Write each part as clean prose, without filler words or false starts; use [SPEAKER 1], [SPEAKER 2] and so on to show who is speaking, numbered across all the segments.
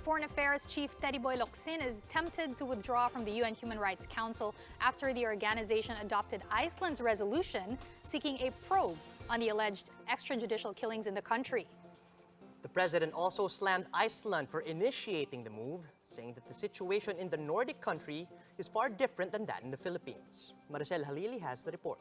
[SPEAKER 1] Foreign Affairs Chief Teodoro Locsin is tempted to withdraw from the UN Human Rights Council after the organization adopted Iceland's resolution seeking a probe on the alleged extrajudicial killings in the country.
[SPEAKER 2] The president also slammed Iceland for initiating the move, saying that the situation in the Nordic country is far different than that in the Philippines. Maricel Halili has the report.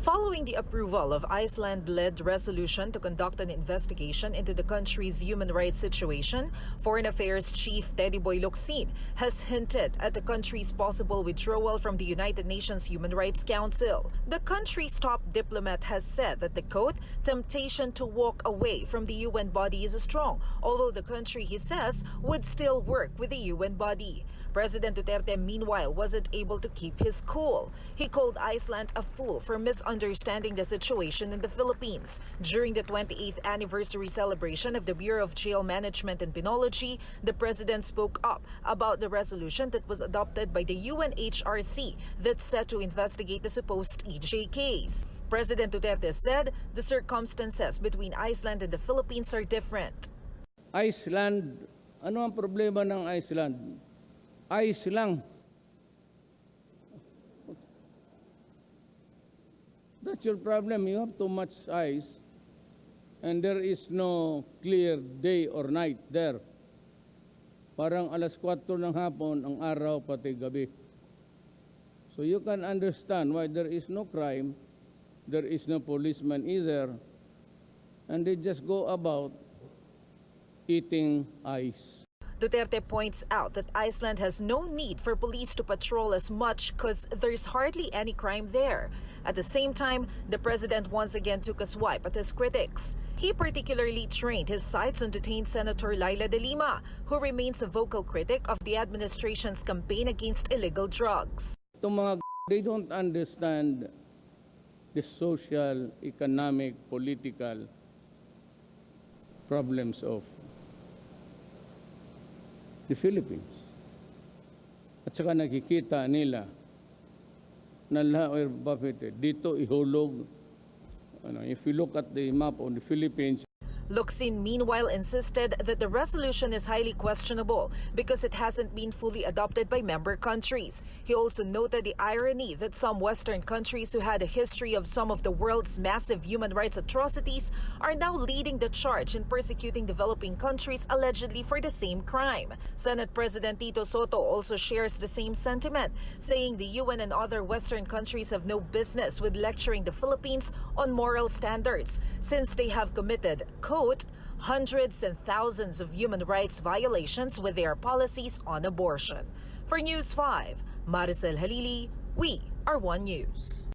[SPEAKER 3] Following the approval of Iceland-led resolution to conduct an investigation into the country's human rights situation, Foreign Affairs Chief Teodoro Locsin has hinted at the country's possible withdrawal from the United Nations Human Rights Council. The country's top diplomat has said that the, quote, temptation to walk away from the UN body is strong, although the country, he says, would still work with the UN body. President Duterte, meanwhile, wasn't able to keep his cool. He called Iceland a fool for misunderstanding the situation in the Philippines. During the 28th anniversary celebration of the Bureau of Jail Management and Penology, the president spoke up about the resolution that was adopted by the UNHRC that's set to investigate the supposed EJ case. President Duterte said the circumstances between Iceland and the Philippines are different.
[SPEAKER 4] Iceland, ano ang problema ng Iceland? Ice lang. That's your problem. You have too much ice and there is no clear day or night there. Parang alas 4 ng hapon ang araw pati gabi. So you can understand why there is no crime, there is no policeman either, and they just go about eating ice.
[SPEAKER 3] Duterte points out that Iceland has no need for police to patrol as much because there's hardly any crime there. At the same time, the president once again took a swipe at his critics. He particularly trained his sights on detained Senator Laila de Lima, who remains a vocal critic of the administration's campaign against illegal drugs.
[SPEAKER 4] They don't understand the social, economic, political problems of the Philippines. At saka nakikita nila na dito ihulog. If you look at the map of the Philippines,
[SPEAKER 3] Locsin, meanwhile, insisted that the resolution is highly questionable because it hasn't been fully adopted by member countries. He also noted the irony that some Western countries who had a history of some of the world's massive human rights atrocities are now leading the charge in persecuting developing countries allegedly for the same crime. Senate President Tito Soto also shares the same sentiment, saying the UN and other Western countries have no business with lecturing the Philippines on moral standards since they have committed, quote, hundreds and thousands of human rights violations with their policies on abortion. For News 5, Maricel Halili, we are One News.